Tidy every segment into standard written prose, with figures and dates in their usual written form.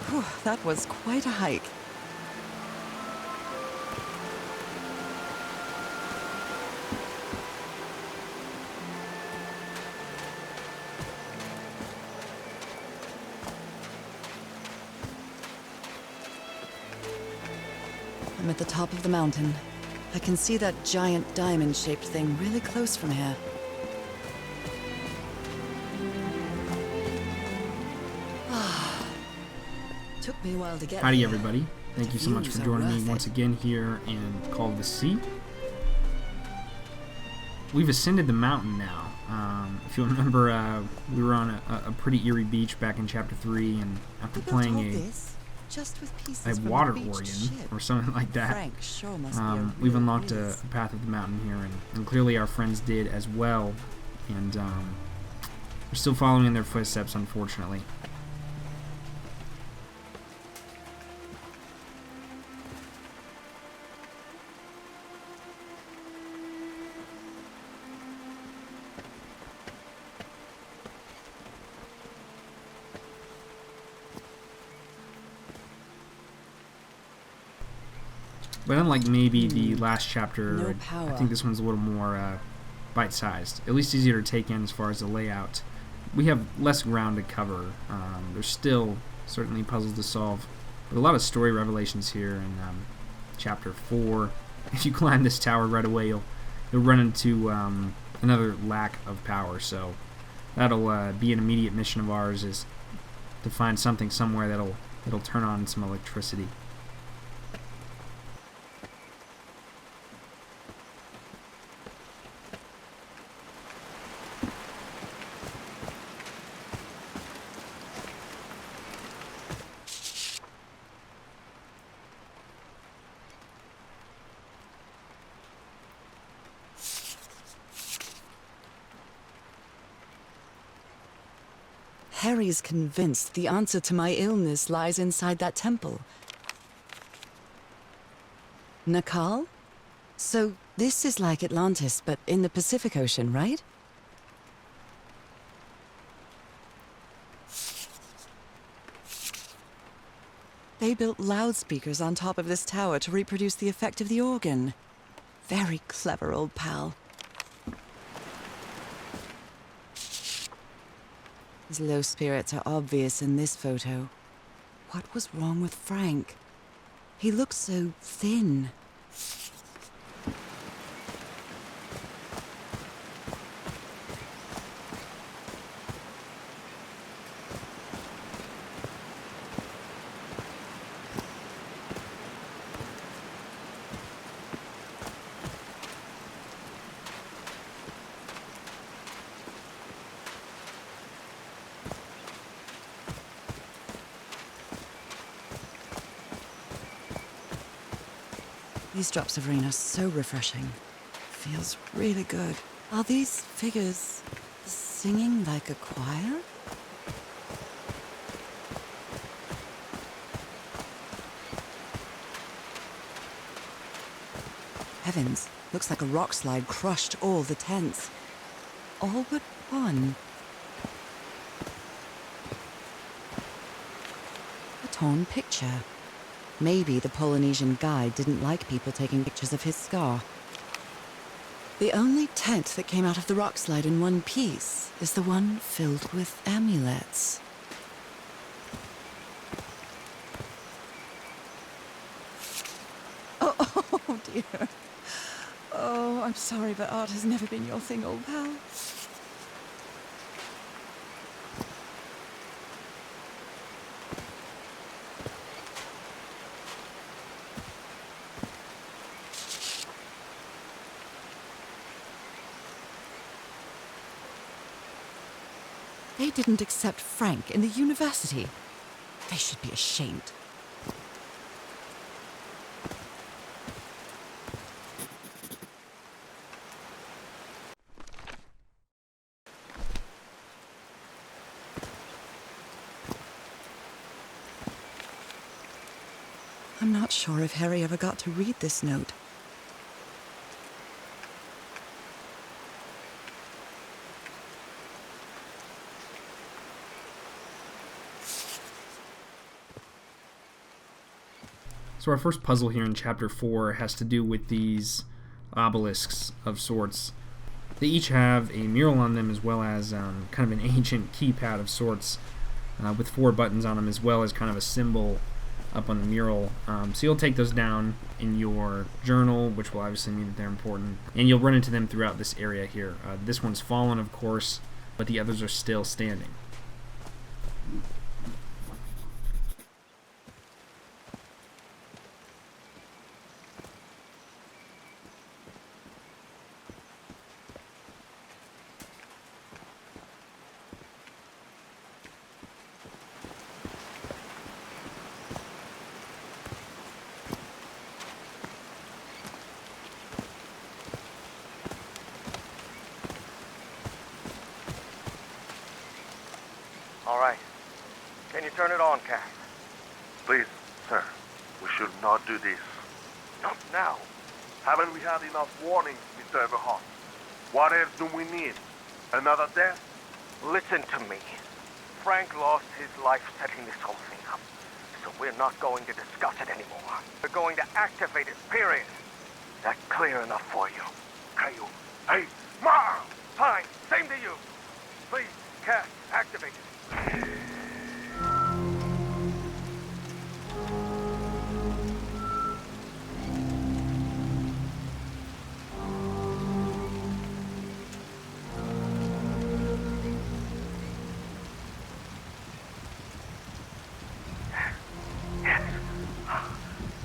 Whew, that was quite a hike. I'm at the top of the mountain. I can see that giant diamond-shaped thing really close from here. Took me a while to get Howdy here. everybody. Thank you so much for joining me once again here in Call of the Sea. We've ascended the mountain now. If you remember, we were on a pretty eerie beach back in Chapter 3, and after playing a water Orion, or something like that, we've unlocked a path of the mountain here, and clearly our friends did as well, and we're still following in their footsteps, unfortunately. But unlike maybe the last chapter, I think this one's a little more bite-sized. At least easier to take in as far as the layout. We have less ground to cover. There's still certainly puzzles to solve, but a lot of story revelations here in Chapter 4. If you climb this tower right away, you'll run into another lack of power. So that'll be an immediate mission of ours, is to find something somewhere that'll turn on some electricity. Harry's convinced the answer to my illness lies inside that temple. Nakal? So this is like Atlantis, but in the Pacific Ocean, right? They built loudspeakers on top of this tower to reproduce the effect of the organ. Very clever, old pal. His low spirits are obvious in this photo. What was wrong with Frank? He looked so thin. These drops of rain are so refreshing. Feels really good. Are these figures singing like a choir? Heavens, looks like a rock slide crushed all the tents. All but one. A torn picture. Maybe the Polynesian guide didn't like people taking pictures of his scar. The only tent that came out of the rock slide in one piece is the one filled with amulets. Oh dear. Oh, I'm sorry, but art has never been your thing, old pal. They didn't accept Frank in the university. They should be ashamed. I'm not sure if Harry ever got to read this note. So our first puzzle here in Chapter 4 has to do with these obelisks of sorts. They each have a mural on them as well as kind of an ancient keypad of sorts with 4 buttons on them as well as kind of a symbol up on the mural. So you'll take those down in your journal, which will obviously mean that they're important, and you'll run into them throughout this area here. This one's fallen, of course, but the others are still standing. All right. Can you turn it on, Cass? Please, sir, we should not do this. Not now. Haven't we had enough warnings, Mr. Everhart? What else do we need? Another death? Listen to me. Frank lost his life setting this whole thing up. So we're not going to discuss it anymore. We're going to activate it, period. That clear enough for you? Caillou. Hey, Ma! Fine. Same to you. Please, Cass, activate it. Yes.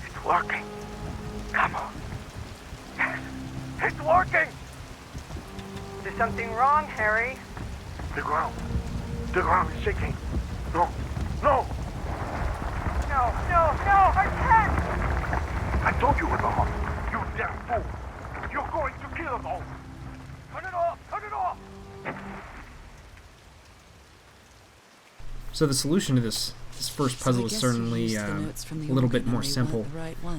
It's working. Come on. Yes. It's working! Is there something wrong, Harry? The ground. The ground is shaking. No. No! No, I can't! I told you, Everhart. You damn fool. You're going to kill us all. Turn it off! Turn it off! So the solution to this first puzzle is certainly a little bit more simple.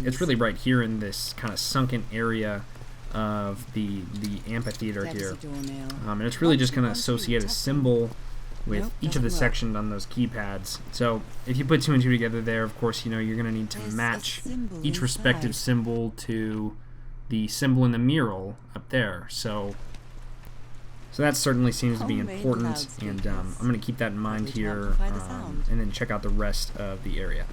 It's really right here in this kind of sunken area of the amphitheater here. And it's really just going to associate a symbol with each of the sections on those keypads. So if you put 2 and 2 together there, of course, you know, you're going to need to match each respective symbol to the symbol in the mural up there. So that certainly seems to be important, and I'm going to keep that in mind here, and then check out the rest of the area.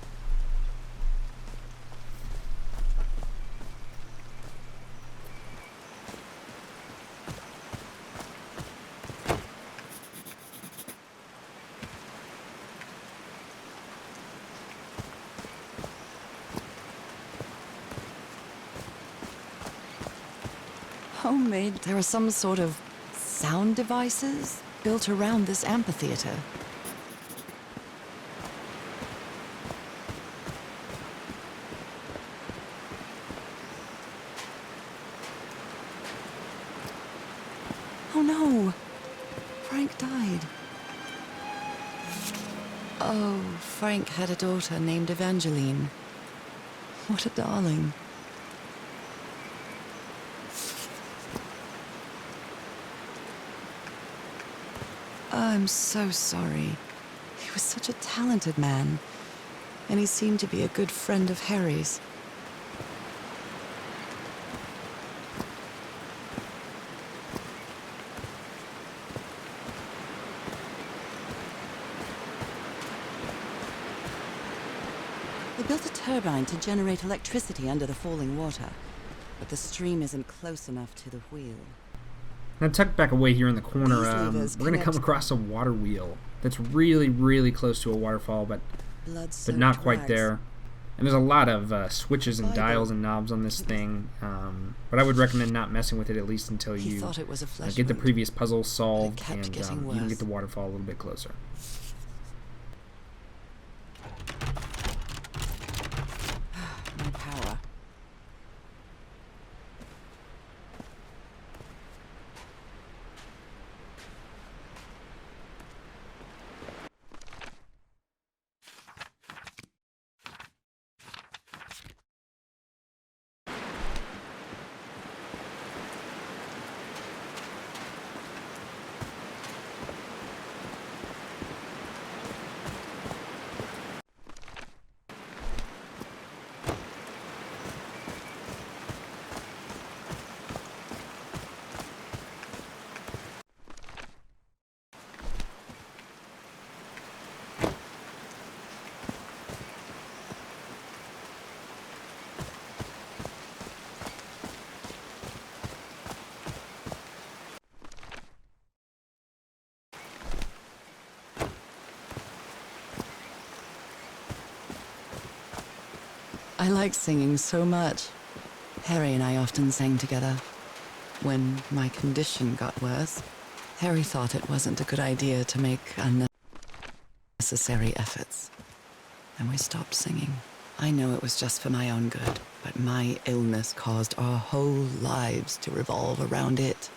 Homemade. There are some sort of sound devices built around this amphitheater. Oh no! Frank died. Oh, Frank had a daughter named Evangeline. What a darling. I'm so sorry. He was such a talented man, and he seemed to be a good friend of Harry's. They built a turbine to generate electricity under the falling water, but the stream isn't close enough to the wheel. Now, tucked back away here in the corner, we're going to come across a water wheel that's really, really close to a waterfall, but not quite there. And there's a lot of switches and dials and knobs on this thing, but I would recommend not messing with it at least until you get the previous puzzle solved and you can get the waterfall a little bit closer. No power. I like singing so much. Harry and I often sang together. When my condition got worse, Harry thought it wasn't a good idea to make unnecessary efforts. And we stopped singing. I know it was just for my own good, but my illness caused our whole lives to revolve around it.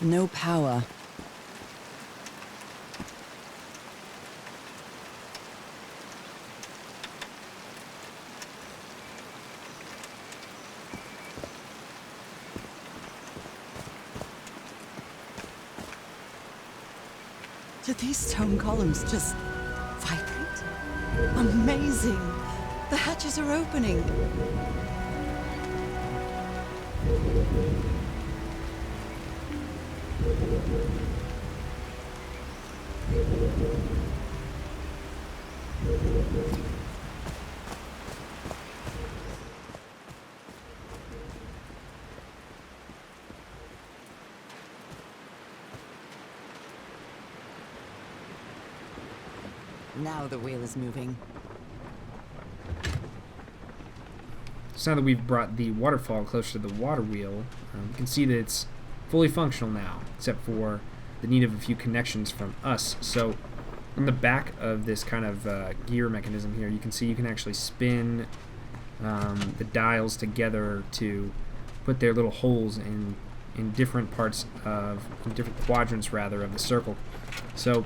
No power. Did these stone columns just vibrate? Amazing! The hatches are opening. Now the wheel is moving. So now that we've brought the waterfall closer to the water wheel, you can see that it's fully functional now, except for the need of a few connections from us. So on the back of this kind of gear mechanism here, you can see you can actually spin the dials together to put their little holes in different parts of, in different quadrants rather, of the circle. So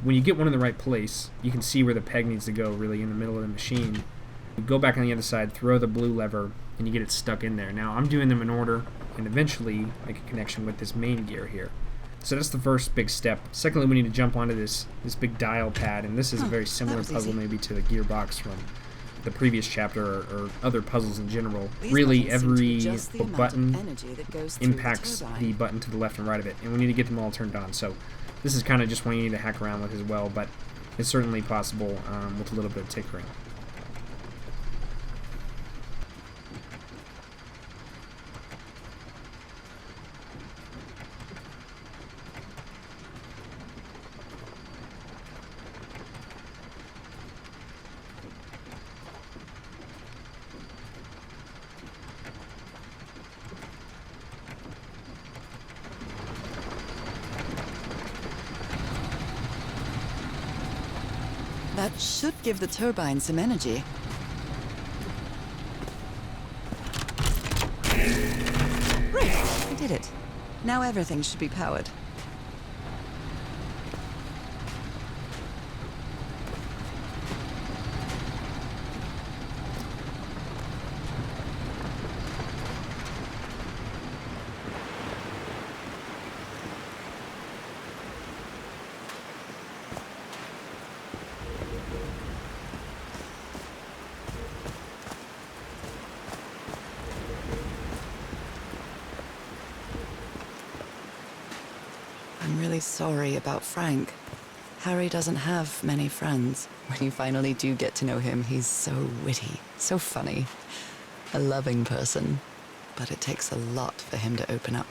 when you get one in the right place, you can see where the peg needs to go, really in the middle of the machine. You go back on the other side, throw the blue lever, and you get it stuck in there. Now I'm doing them in order, and eventually make a connection with this main gear here. So that's the first big step. Secondly, we need to jump onto this big dial pad, and this is a very similar puzzle maybe to the gearbox from the previous chapter or other puzzles in general. Really, every button impacts the button to the left and right of it, and we need to get them all turned on. So this is kind of just one you need to hack around with as well, but it's certainly possible with a little bit of tinkering. That should give the turbine some energy. Great! I did it. Now everything should be powered. I'm really sorry about Frank. Harry doesn't have many friends. When you finally do get to know him, he's so witty, so funny, a loving person. But it takes a lot for him to open up.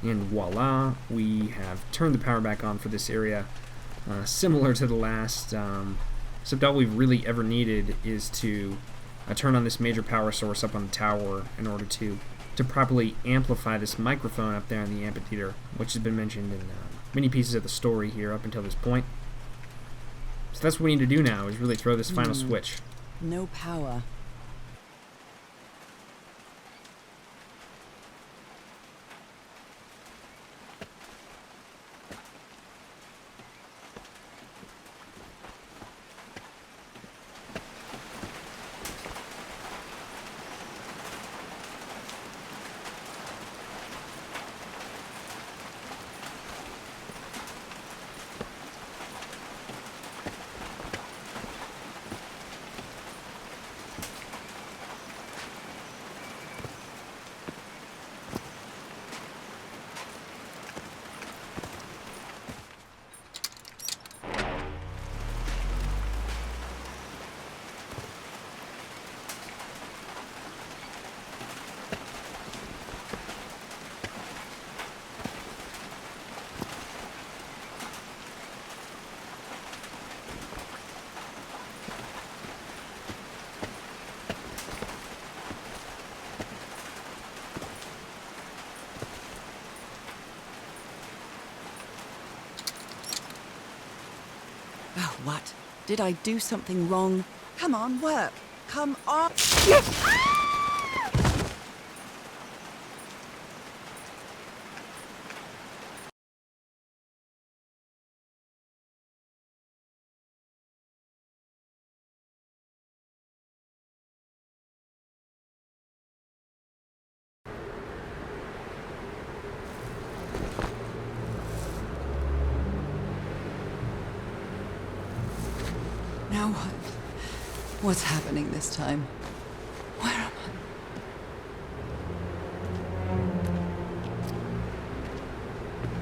And voila, we have turned the power back on for this area, similar to the last, except all we've really ever needed is to turn on this major power source up on the tower in order to properly amplify this microphone up there in the amphitheater, which has been mentioned in many pieces of the story here up until this point. So that's what we need to do now, is really throw this final switch. No power. Oh, what? Did I do something wrong? Come on, work. Come on. Now what? What's happening this time? Where am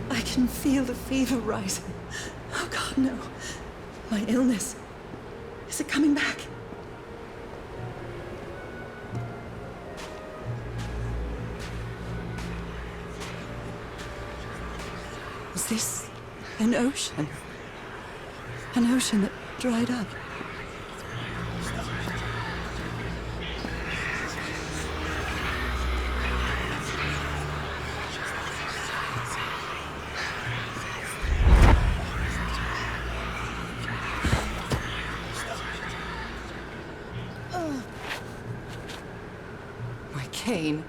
I? I can feel the fever rising. Oh God, no. My illness. Is it coming back? Is this an ocean? An ocean that dried up? My cane.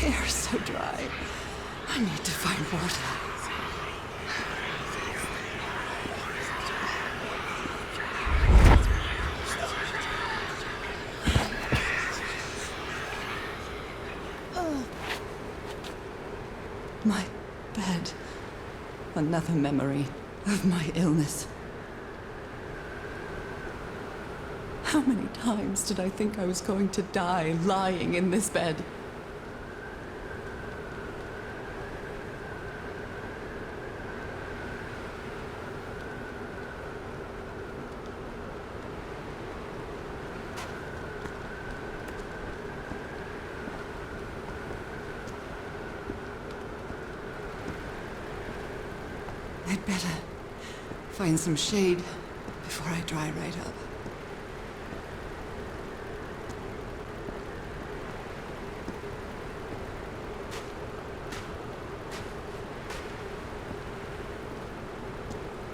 The air's so dry. I need to find water. My bed. Another memory of my illness. How many times did I think I was going to die lying in this bed? I'd better find some shade before I dry right up.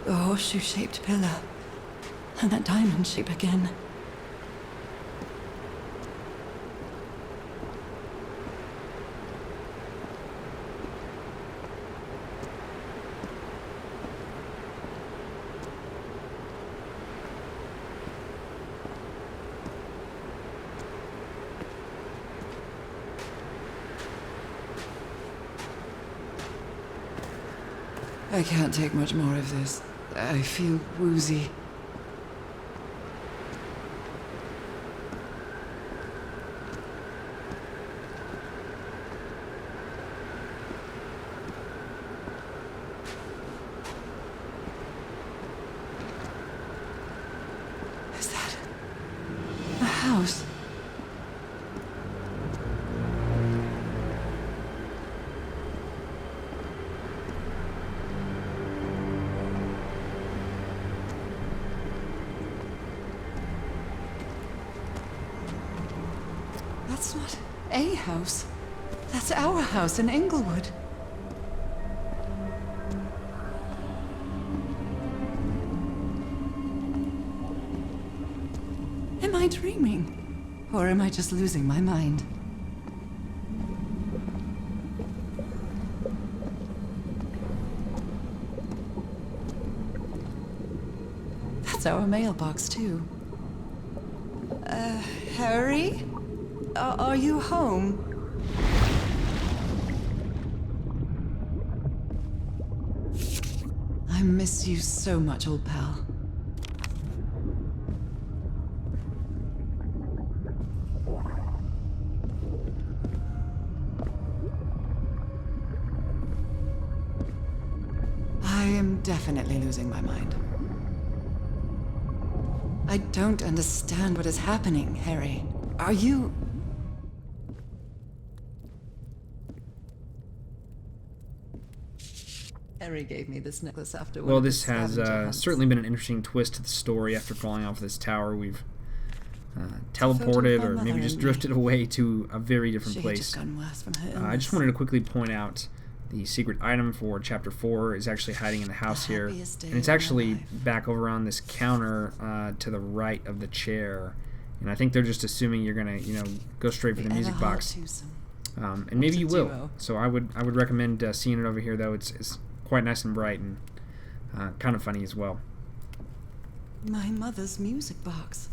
The horseshoe-shaped pillar, and that diamond shape again. I can't take much more of this. I feel woozy. house. That's not a house. That's our house in Englewood. Am I dreaming? Or am I just losing my mind? That's our mailbox, too. Harry? Are you home? I miss you so much, old pal. I am definitely losing my mind. I don't understand what is happening, Harry. Are you... Harry gave me this necklace after Well, this has certainly been an interesting twist to the story. After falling off this tower, we've teleported or maybe just drifted away to a very different place. I just wanted to quickly point out the secret item for Chapter 4 is actually hiding in the house here. And it's actually back over on this counter to the right of the chair. And I think they're just assuming you're going to, go straight for the music box. And maybe you will. So I would recommend seeing it over here, though. It's quite nice and bright and kind of funny as well. My mother's music box.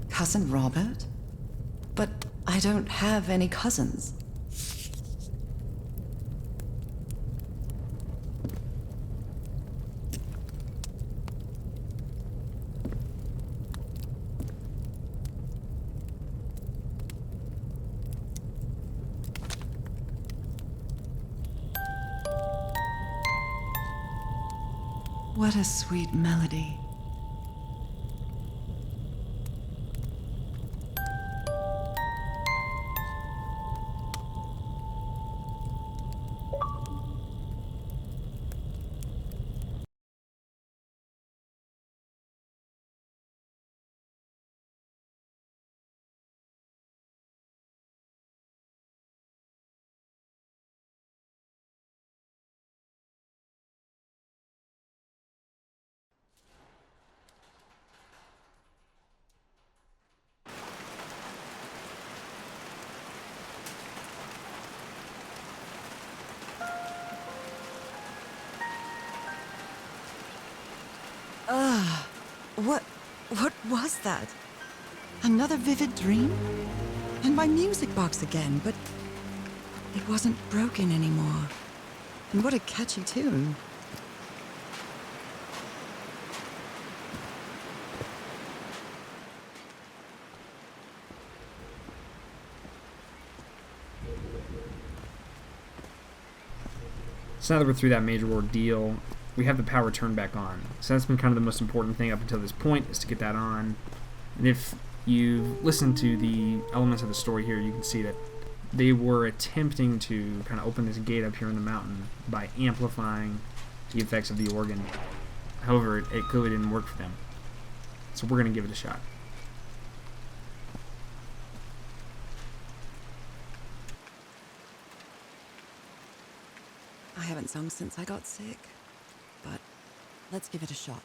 Cousin Robert? But I don't have any cousins. What a sweet melody. What was that? Another vivid dream? And my music box again, but it wasn't broken anymore. And what a catchy tune. So now that we're through that major ordeal, we have the power turned back on. So that's been kind of the most important thing up until this point, is to get that on. And if you've listened to the elements of the story here, you can see that they were attempting to kind of open this gate up here in the mountain by amplifying the effects of the organ. However, it clearly didn't work for them. So we're going to give it a shot. I haven't sung since I got sick, but let's give it a shot.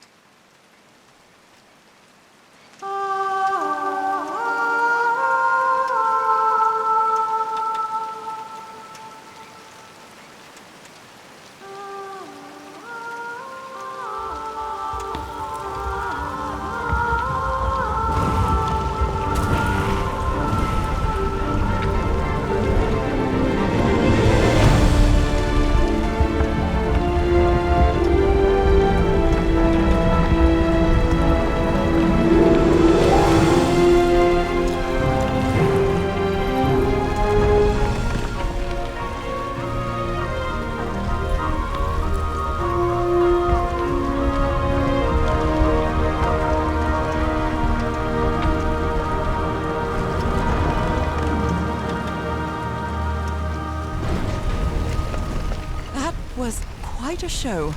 was quite a show.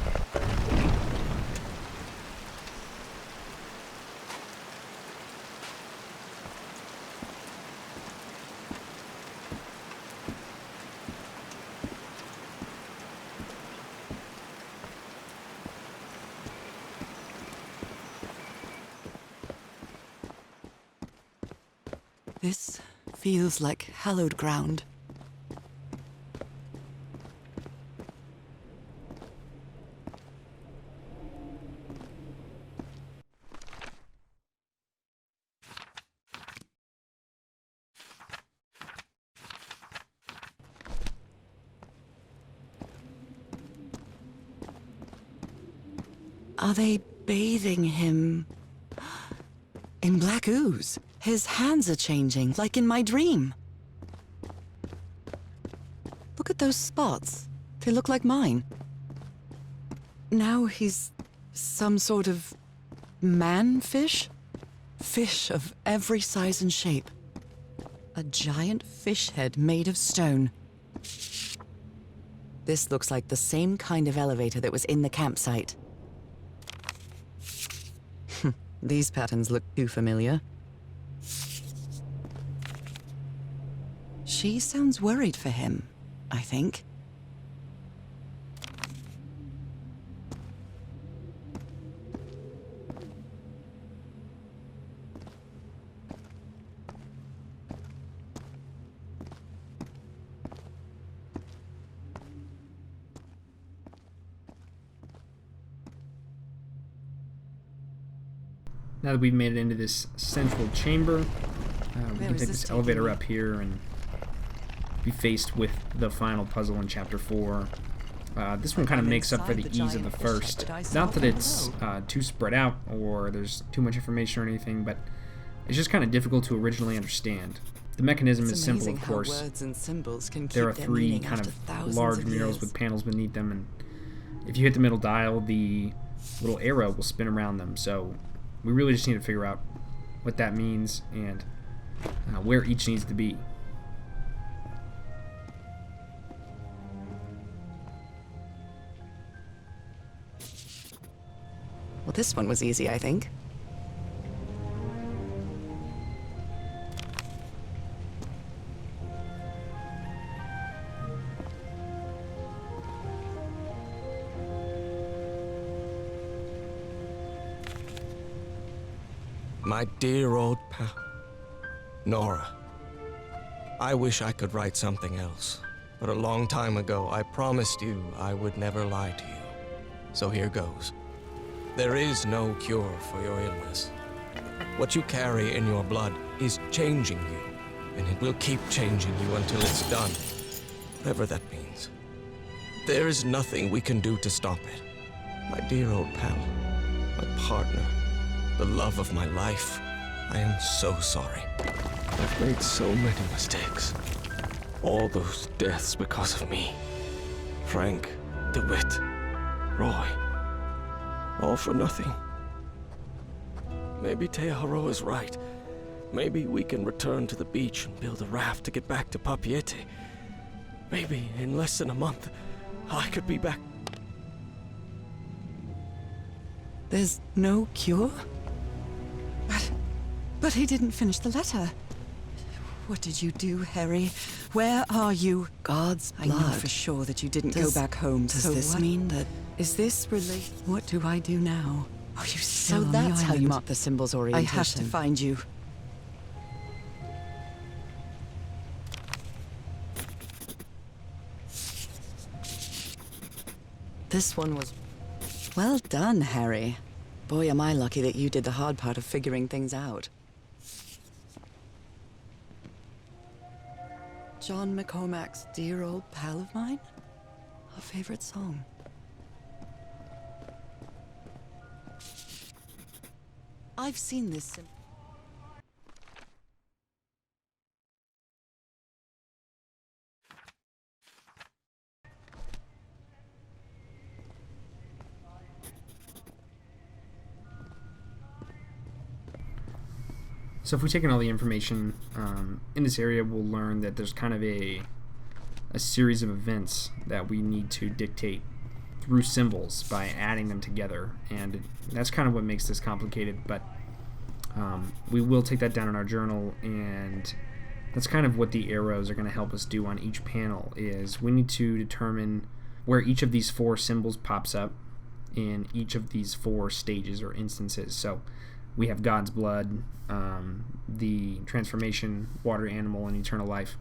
This feels like hallowed ground. Are they bathing him in black ooze? His hands are changing, like in my dream. Look at those spots. They look like mine. Now he's some sort of man-fish? Fish of every size and shape. A giant fish head made of stone. This looks like the same kind of elevator that was in the campsite. These patterns look too familiar. She sounds worried for him, I think. Now that we've made it into this central chamber, we can take this elevator up here and be faced with the final puzzle in Chapter 4. This one kind of makes up for the ease of the first. Not that it's too spread out or there's too much information or anything, but it's just kind of difficult to originally understand. The mechanism is simple, of course. There are 3 kind of large murals with panels beneath them, and if you hit the middle dial, the little arrow will spin around them. So we really just need to figure out what that means and where each needs to be. Well, this one was easy, I think. My dear old pal, Nora. I wish I could write something else, but a long time ago I promised you I would never lie to you. So here goes. There is no cure for your illness. What you carry in your blood is changing you, and it will keep changing you until it's done, whatever that means. There is nothing we can do to stop it. My dear old pal, my partner, the love of my life, I am so sorry. I've made so many mistakes. All those deaths because of me. Frank, DeWitt, Roy. All for nothing. Maybe Teodoro is right. Maybe we can return to the beach and build a raft to get back to Papiete. Maybe in less than a month, I could be back. There's no cure? But he didn't finish the letter. What did you do, Harry? Where are you? God's blood. I know for sure that you didn't go back home. Does this mean that... Is this really... What do I do now? Are you still on the island? So that's how you mark the symbol's orientation. I have to find you. This one was... Well done, Harry. Boy, am I lucky that you did the hard part of figuring things out. John McCormack's Dear Old Pal of Mine? Our favorite song. I've seen this symbol. So if we take in all the information in this area, we'll learn that there's kind of a series of events that we need to dictate through symbols by adding them together, and that's kind of what makes this complicated, but we will take that down in our journal, and that's kind of what the arrows are going to help us do on each panel. Is we need to determine where each of these 4 symbols pops up in each of these 4 stages or instances. So we have God's blood, the transformation, water animal, and eternal life.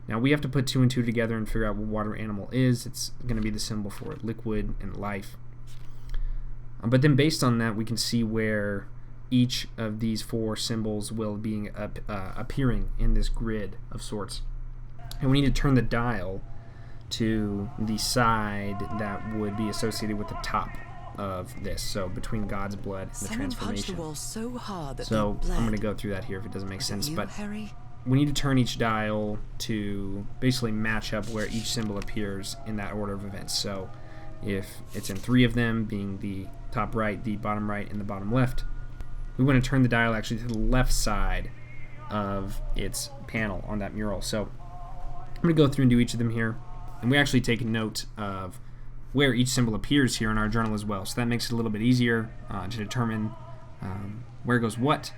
Now we have to put 2 and 2 together and figure out what water animal is. It's going to be the symbol for liquid and life. But then based on that, we can see where each of these 4 symbols will be appearing in this grid of sorts. And we need to turn the dial to the side that would be associated with the top of this, so between God's blood and the Someone punched transformation. the wall so hard that So they bled. I'm going to go through that here if it doesn't make sense, You, but Harry? we need to turn each dial to basically match up where each symbol appears in that order of events. So if it's in 3 of them, being the top right, the bottom right, and the bottom left, we want to turn the dial actually to the left side of its panel on that mural. So I'm going to go through and do each of them here, and we actually take a note of where each symbol appears here in our journal as well. So that makes it a little bit easier to determine where goes what,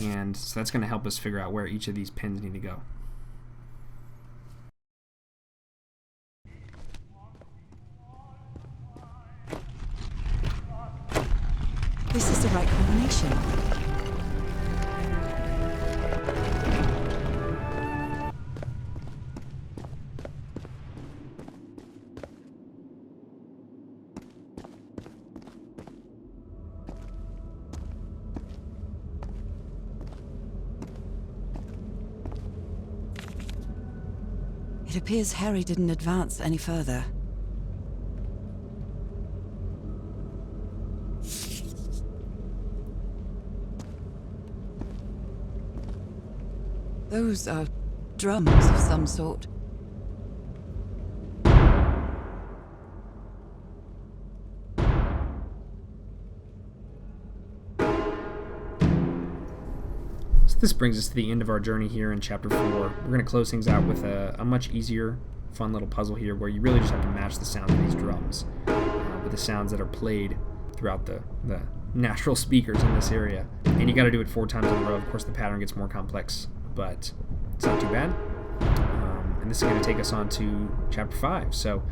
and so that's going to help us figure out where each of these pins need to go. This is the right combination. It appears Harry didn't advance any further. Those are drums of some sort. So this brings us to the end of our journey here in Chapter 4. We're going to close things out with a much easier, fun little puzzle here where you really just have to match the sound of these drums with the sounds that are played throughout the natural speakers in this area. And you got to do it 4 times in a row. Of course, the pattern gets more complex, but it's not too bad. And this is going to take us on to Chapter 5. So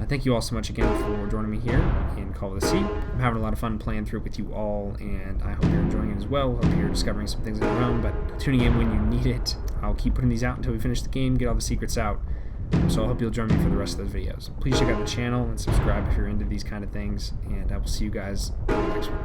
thank you all so much again for joining me here in Call of the Sea. I'm having a lot of fun playing through it with you all, and I hope you're enjoying it as well. Hope you're discovering some things on your own, but tuning in when you need it. I'll keep putting these out until we finish the game, get all the secrets out. So I hope you'll join me for the rest of those videos. Please check out the channel and subscribe if you're into these kind of things, and I will see you guys in the next one.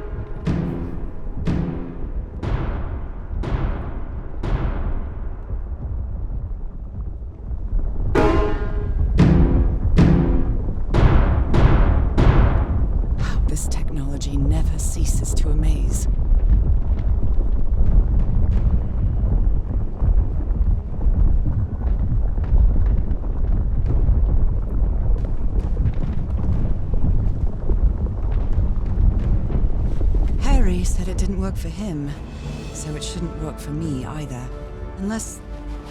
This technology never ceases to amaze. Harry said it didn't work for him, so it shouldn't work for me either. Unless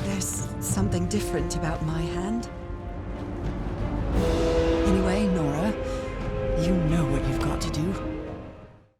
there's something different about my hand. Anyway, Nora, you know